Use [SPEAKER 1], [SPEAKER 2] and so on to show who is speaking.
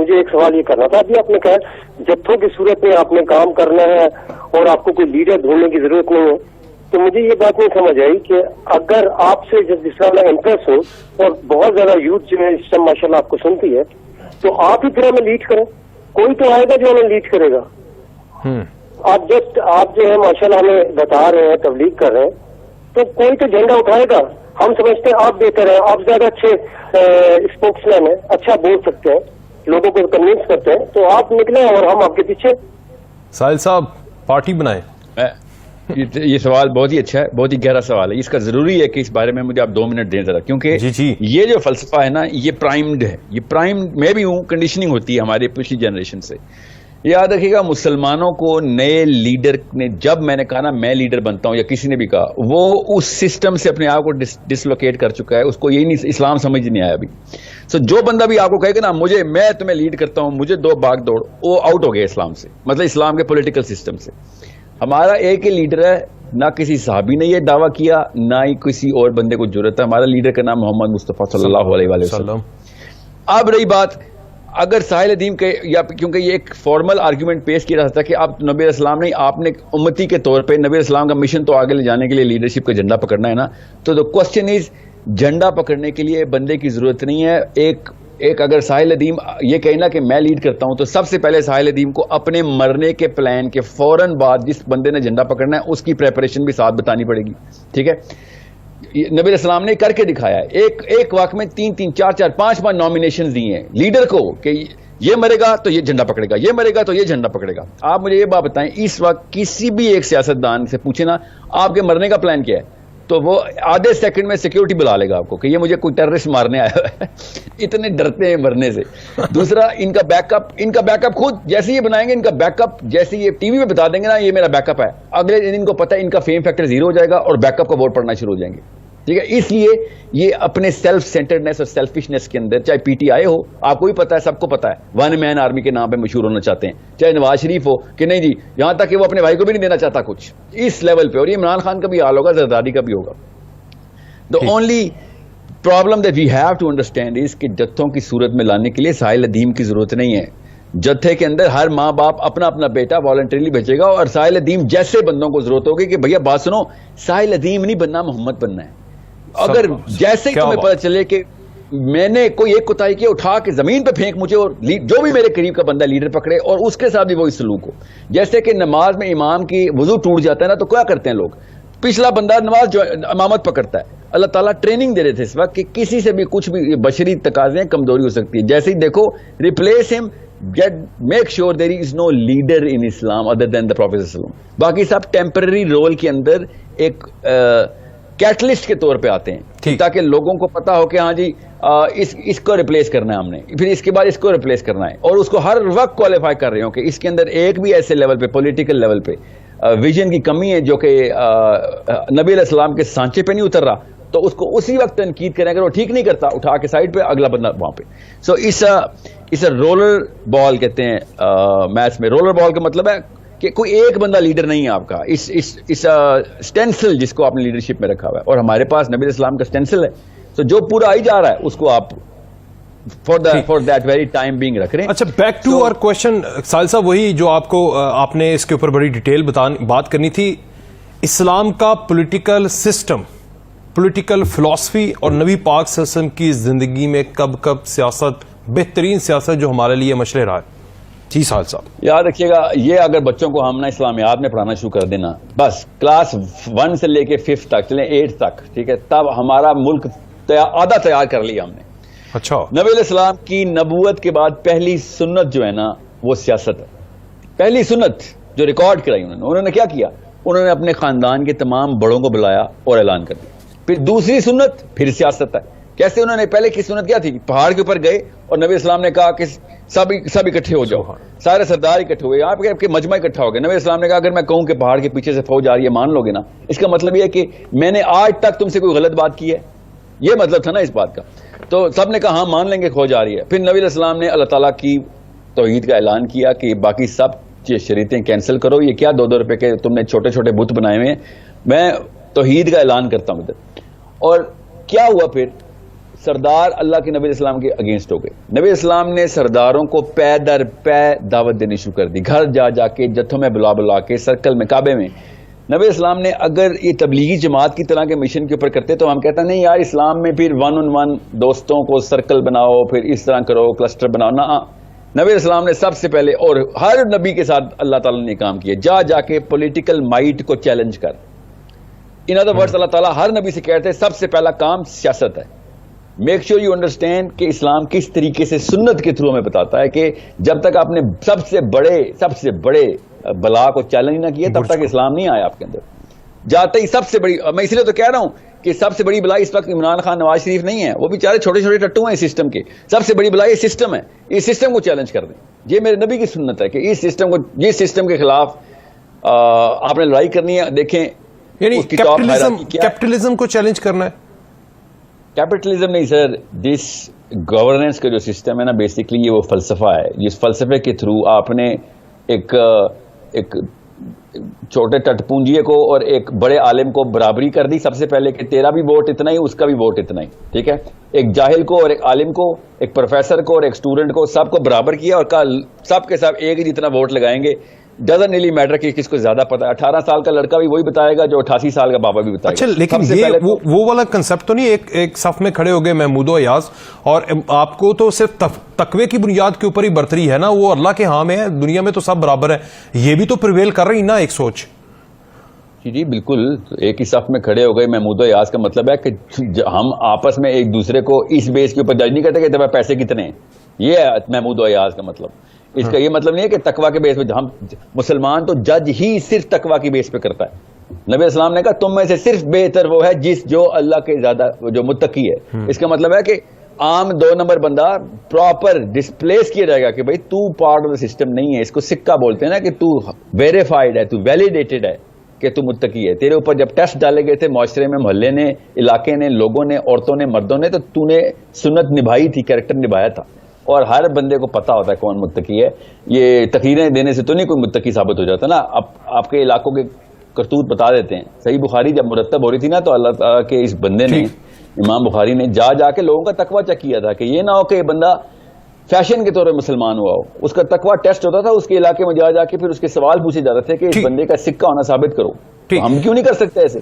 [SPEAKER 1] مجھے ایک سوال یہ کرنا تھا. ابھی آپ نے کہا جتھوں کی صورت میں آپ نے کام کرنا ہے اور آپ کو کوئی لیڈر ڈھونڈنے کی ضرورت نہیں ہے, تو مجھے یہ بات نہیں سمجھ آئی کہ اگر آپ سے جس طرح میں امپریس ہوں اور بہت زیادہ یوتھ جو ہے اس ٹائم ماشاء اللہ آپ کو سنتی ہے, تو آپ ہی پھر ہمیں لیڈ کریں. کوئی تو آئے گا جو ہمیں لیڈ کرے گا. آپ جو ہے ماشاء اللہ ہمیں بتا رہے ہیں, تبلیغ کر رہے ہیں, تو کوئی تو جھنڈا اٹھائے گا. ہم سمجھتے ہیں آپ بہتر ہیں, آپ زیادہ اچھے اسپوکس مین ہیں, اچھا بول سکتے ہیں, لوگوں کو کنوینس کرتے ہیں, تو آپ نکلیں اور ہم آپ کے پیچھے.
[SPEAKER 2] ساحل صاحب پارٹی بنائیں.
[SPEAKER 3] یہ سوال بہت ہی اچھا ہے, بہت ہی گہرا سوال ہے. اس کا ضروری ہے کہ اس بارے میں مجھے آپ 2 منٹ دیں ذرا, کیونکہ یہ جو فلسفہ ہے نا یہ پرائمڈ ہے. یہ پرائمڈ میں بھی ہوں, کنڈیشننگ ہوتی ہے ہماری پچھلی جنریشن سے. یاد رکھیے گا مسلمانوں کو نئے لیڈر نے, جب میں نے کہا نا میں لیڈر بنتا ہوں یا کسی نے بھی کہا, وہ اس سسٹم سے اپنے آپ کو ڈسلوکیٹ کر چکا ہے. اس کو یہی نہیں, اسلام سمجھ نہیں آیا ابھی. جو بندہ بھی آپ کو کہے گا نا مجھے, میں تمہیں لیڈ کرتا ہوں, مجھے 2 بھاگ دوڑ, وہ آؤٹ ہو گیا اسلام سے, مطلب اسلام کے پولیٹیکل سسٹم سے. ہمارا ایک ہی لیڈر ہے, نہ کسی صحابی نے یہ دعویٰ کیا, نہ ہی کسی اور بندے کو ضرورت ہے. ہمارا لیڈر کا نام محمد مصطفیٰ صلی اللہ علیہ وسلم. اب رہی بات اگر ساحل ادیم کے, یا کیونکہ یہ ایک فارمل آرگیومنٹ پیش کیا جا سکتا ہے کہ آپ نبی علیہ السلام نہیں, آپ نے امتی کے طور پہ نبی علیہ السلام کا مشن تو آگے لے جانے کے لیے لیڈرشپ کا جھنڈا پکڑنا ہے نا. تو the question is, جھنڈا پکڑنے کے لیے بندے کی ضرورت نہیں ہے. ایک اگر ساحل ادیم یہ کہنا کہ میں لیڈ کرتا ہوں, تو سب سے پہلے ساحل ادیم کو اپنے مرنے کے پلان کے فوراً بعد جس بندے نے جھنڈا پکڑنا ہے اس کی پریپریشن بھی ساتھ بتانی پڑے گی. ٹھیک ہے, نبی علیہ السلام نے کر کے دکھایا ہے. ایک واقعے میں 3 4 5 نامینیشن دی ہیں لیڈر کو کہ یہ مرے گا تو یہ جھنڈا پکڑے گا, یہ مرے گا تو یہ جھنڈا پکڑے گا. آپ مجھے یہ بات بتائیں, اس وقت کسی بھی ایک سیاستدان سے پوچھے نا آپ کے مرنے کا پلان کیا ہے, تو وہ آدھے سیکنڈ میں سیکیورٹی بلا لے گا آپ کو کہ یہ مجھے کوئی ٹیررسٹ مارنے آیا ہے. اتنے ڈرتے ہیں مرنے سے. دوسرا, ان کا بیک اپ خود جیسے یہ بنائیں گے, ان کا بیک اپ جیسے یہ ٹی وی میں بتا دیں گے نا یہ میرا بیک اپ ہے, اگلے دن ان کو پتا ہے ان کا فیم فیکٹر 0 ہو جائے گا اور بیک اپ کا ووٹ پڑنا شروع ہو جائیں گے. ٹھیک ہے, اس لیے یہ اپنے سیلف سینٹرڈنیس اور سیلفشنس کے اندر, چاہے پی ٹی آئی ہو, آپ کو بھی پتا ہے, سب کو پتا ہے, 1 مین آرمی کے نام پہ مشہور ہونا چاہتے ہیں, چاہے نواز شریف ہو کہ نہیں جی, یہاں تک کہ وہ اپنے بھائی کو بھی نہیں دینا چاہتا کچھ, اس لیول پہ. اور یہ عمران خان کا بھی حال ہوگا, زرداری کا بھی ہوگا. The only problem that we have to understand is کہ جتھوں کی صورت میں لانے کے لیے ساحل ادیم کی ضرورت نہیں ہے. جتھے کے اندر ہر ماں باپ اپنا اپنا بیٹا والنٹریلی بھیجے گا, اور ساحل ادیم جیسے بندوں کو ضرورت ہوگی کہ بھیا بات سنو, ساحل ادیم نہیں بننا, محمد بننا ہے. اگر جیسے ہی تمہیں پتہ چلے کہ میں نے کوئی ایک کوتاہی کیا, اٹھا کے زمین پہ پھینک مجھے, اور جو بھی میرے قریب کا بندہ لیڈر پکڑے اور اس کے ساتھ بھی وہی سلوک ہو. جیسے کہ نماز میں امام کی وضو ٹوٹ جاتا ہے نا, تو کیا کرتے ہیں لوگ, پچھلا بندہ نماز جو امامت پکڑتا ہے. اللہ تعالیٰ ٹریننگ دے رہے تھے اس وقت کہ کسی سے بھی کچھ بھی بشری تقاضے کمزوری ہو سکتی ہے. جیسے ہی دیکھو, ریپلیس ہم, make sure there is no leader in Islam other than the prophet صلی اللہ علیہ وسلم. باقی سب ٹیمپرری رول کے اندر ایک کیٹلسٹ کے طور پہ آتے ہیں, تاکہ لوگوں کو پتا ہو کہ ہاں جی اس کو ریپلیس کرنا ہے ہم نے, پھر اس کے بعد اس کو ریپلیس کرنا ہے, اور اس کو ہر وقت کوالیفائی کر رہے ہوں کہ اس کے اندر ایک بھی ایسے لیول پہ, پولیٹیکل لیول پہ ویژن کی کمی ہے جو کہ نبی علیہ السلام کے سانچے پہ نہیں اتر رہا, تو اس کو اسی وقت تنقید کریں. اگر وہ ٹھیک نہیں کرتا, اٹھا کے سائڈ پہ, اگلا بندہ وہاں پہ. سو اس رولر بال کہتے ہیں میتھس میں. رولر بال کا مطلب ہے کہ کوئی ایک بندہ لیڈر نہیں ہے آپ کا. اس اسٹینسل جس کو آپ نے لیڈرشپ میں رکھا ہوا ہے, اور ہمارے پاس نبی علیہ السلام کا اسٹینسل ہے, تو جو پورا آئی جا رہا ہے اس کو آپ for that very time being رکھ رہے ہیں.
[SPEAKER 2] اچھا, بیک ٹو اور کوشچن ساحل صاحب, وہی جو آپ نے اس کے اوپر بڑی ڈیٹیل بات کرنی تھی. اسلام کا پولیٹیکل سسٹم, پولیٹیکل فلسفی اور نبی پاک صلی اللہ علیہ وسلم کی زندگی میں کب سیاست, بہترین سیاست جو ہمارے لیے مشرے رہا ہے. جی ساحل صاحب
[SPEAKER 3] یاد رکھیے گا, یہ اگر بچوں کو ہم نا اسلامیات میں پڑھانا شروع کر دینا, بس کلاس 1 سے لے کے 5 تک, چلیں 8 تک, ٹھیک ہے, تب ہمارا ملک آدھا تیار کر لیا ہم نے.
[SPEAKER 2] اچھا,
[SPEAKER 3] نبی علیہ السلام کی نبوت کے بعد پہلی سنت جو ہے نا وہ سیاست ہے. پہلی سنت جو ریکارڈ کرائی انہوں نے کیا کیا, انہوں نے اپنے خاندان کے تمام بڑوں کو بلایا اور اعلان کر دیا. پھر دوسری سنت پھر سیاست ہے. کیسے انہوں نے پہلے کی سنت کیا تھی, پہاڑ کے اوپر گئے اور نبی اسلام نے کہا کہ سب اکٹھے ہو جاؤ, سارے سردار اکٹھے ہوئے, آپ کے مجمع اکٹھا ہو گئے. نبی اسلام نے کہا اگر میں کہوں کہ پہاڑ کے پیچھے سے فوج آ رہی ہے, مان لو گے نا, اس کا مطلب یہ ہے کہ میں نے آج تک تم سے کوئی غلط بات کی ہے, یہ مطلب تھا نا اس بات کا. تو سب نے کہا ہاں مان لیں گے فوج آ رہی ہے. پھر نبی علیہ السلام نے اللہ تعالیٰ کی توحید کا اعلان کیا کہ باقی سب شریعتیں کینسل کرو, یہ کیا 2-2 روپے کے تم نے چھوٹے چھوٹے بت بنائے ہوئے ہیں, میں توحید کا اعلان کرتا ہوں ادھر. اور کیا ہوا پھر, سردار اللہ کے نبی اسلام کے اگینسٹ ہو گئے. نبی اسلام نے سرداروں کو پے در پے دعوت دینی شروع کر دی, گھر جا جا کے, جتھوں میں بلا بلا کے, سرکل میں, کعبے میں. نبی اسلام نے اگر یہ تبلیغی جماعت کی طرح کے مشن کے اوپر کرتے تو ہم کہتے ہیں نہیں یار اسلام میں پھر 1 on 1 دوستوں کو سرکل بناؤ, پھر اس طرح کرو, کلسٹر بناؤ. نہ, نبی اسلام نے سب سے پہلے, اور ہر نبی کے ساتھ اللہ تعالیٰ نے کام کیا, جا جا کے پولیٹیکل مائٹ کو چیلنج کر. ان ادر ورڈز اللہ تعالیٰ ہر نبی سے کہتے ہیں سب سے پہلا کام سیاست ہے. میک شیور یو انڈرسٹینڈ کہ اسلام کس طریقے سے سنت کے تھرو ہمیں بتاتا ہے کہ جب تک آپ نے سب سے بڑے بلا کو چیلنج نہ کیا تب تک اسلام نہیں آیا آپ کے اندر. جاتے ہی سب سے بڑی, میں اس لیے تو کہہ رہا ہوں کہ سب سے بڑی بلا اس وقت عمران خان, نواز شریف نہیں ہے, وہ بیچارے چھوٹے چھوٹے ٹٹو ہیں اس سسٹم کے. سب سے بڑی بلا یہ سسٹم ہے, اس سسٹم کو چیلنج کر دیں. یہ میرے نبی کی سنت ہے کہ اس سسٹم کے خلاف آپ نے لڑائی کرنی ہے. دیکھیں
[SPEAKER 2] یعنی کیپٹلزم کو چیلنج کرنا ہے.
[SPEAKER 3] کیپٹلزم نہیں سر, دس گورننس کا جو سسٹم ہے نا, بیسکلی یہ وہ فلسفہ ہے. جس فلسفے کے تھرو آپ نے ایک چھوٹے ٹٹ پونجیے کو اور ایک بڑے عالم کو برابری کر دی سب سے پہلے کہ تیرا بھی ووٹ اتنا ہی, اس کا بھی ووٹ اتنا ہی. ٹھیک ہے, ایک جاہل کو اور ایک عالم کو, ایک پروفیسر کو اور ایک اسٹوڈنٹ کو, سب کو برابر کیا اور کہا سب کے سب ایک ہی جتنا ووٹ لگائیں گے. ڈزنٹ ریلی میٹر کہ کس کو زیادہ پتا ہے. 18 سال کا لڑکا بھی وہی بتائے گا جو 88 سال کا بابا بھی بتائے گا.
[SPEAKER 2] اچھا, لیکن یہ وہ والا کنسپٹ تو نہیں, ایک صف میں کھڑے ہو گئے محمود و ایاز, اور آپ کو تو صرف تقوی کی بنیاد کے اوپر ہی برتری ہے نا, وہ اللہ کے ہاں میں ہے, دنیا میں تو سب برابر ہے. یہ بھی تو پریویل کر رہی نا ایک سوچ.
[SPEAKER 3] جی بالکل, ایک ہی صف میں کھڑے ہو گئے. محمود و ایاز کا مطلب ہے کہ ہم آپس میں ایک دوسرے کو اس بیس کے اوپر جج نہیں کرتے کہ تمہیں پیسے کتنے ہیں. یہ ہے محمود و ایاز کا مطلب. اس کا یہ مطلب نہیں ہے کہ تقوی کے بیس پہ, ہم مسلمان تو جج ہی صرف تقوی کی بیس پہ کرتا ہے. نبی اسلام نے کہا تم میں سے صرف بہتر وہ ہے جو اللہ کے زیادہ جو متقی ہے. اس کا مطلب ہے کہ عام 2 نمبر بندہ پراپر ڈسپلیس کیا جائے گا کہ بھائی تو پارٹ آف دا سسٹم نہیں ہے. اس کو سکہ بولتے ہیں نا, کہ تو ویریفائڈ ہے, تو ویلیڈیٹڈ ہے کہ تو متقی ہے. تیرے اوپر جب ٹیسٹ ڈالے گئے تھے معاشرے میں, محلے نے, علاقے نے, لوگوں نے, عورتوں نے, مردوں نے, تو نے سنت نبھائی تھی, کریکٹر نبھایا تھا. اور ہر بندے کو پتا ہوتا ہے کون متقی ہے. یہ تقریریں دینے سے تو نہیں کوئی متقی ثابت ہو جاتا نا. اب آپ کے علاقوں کے کرتوت بتا دیتے ہیں. صحیح بخاری جب مرتب ہو رہی تھی نا, تو اللہ تعالیٰ کے اس بندے نے, امام بخاری نے, جا جا کے لوگوں کا تقویٰ چیک کیا تھا کہ یہ نہ ہو کہ یہ بندہ فیشن کے طور پر مسلمان ہوا ہو. اس کا تقویٰ ٹیسٹ ہوتا تھا, اس کے علاقے میں جا جا کے پھر اس کے سوال پوچھے جاتے تھے کہ اس بندے کا سکہ ہونا ثابت کرو. ہم کیوں نہیں کر سکتے ایسے؟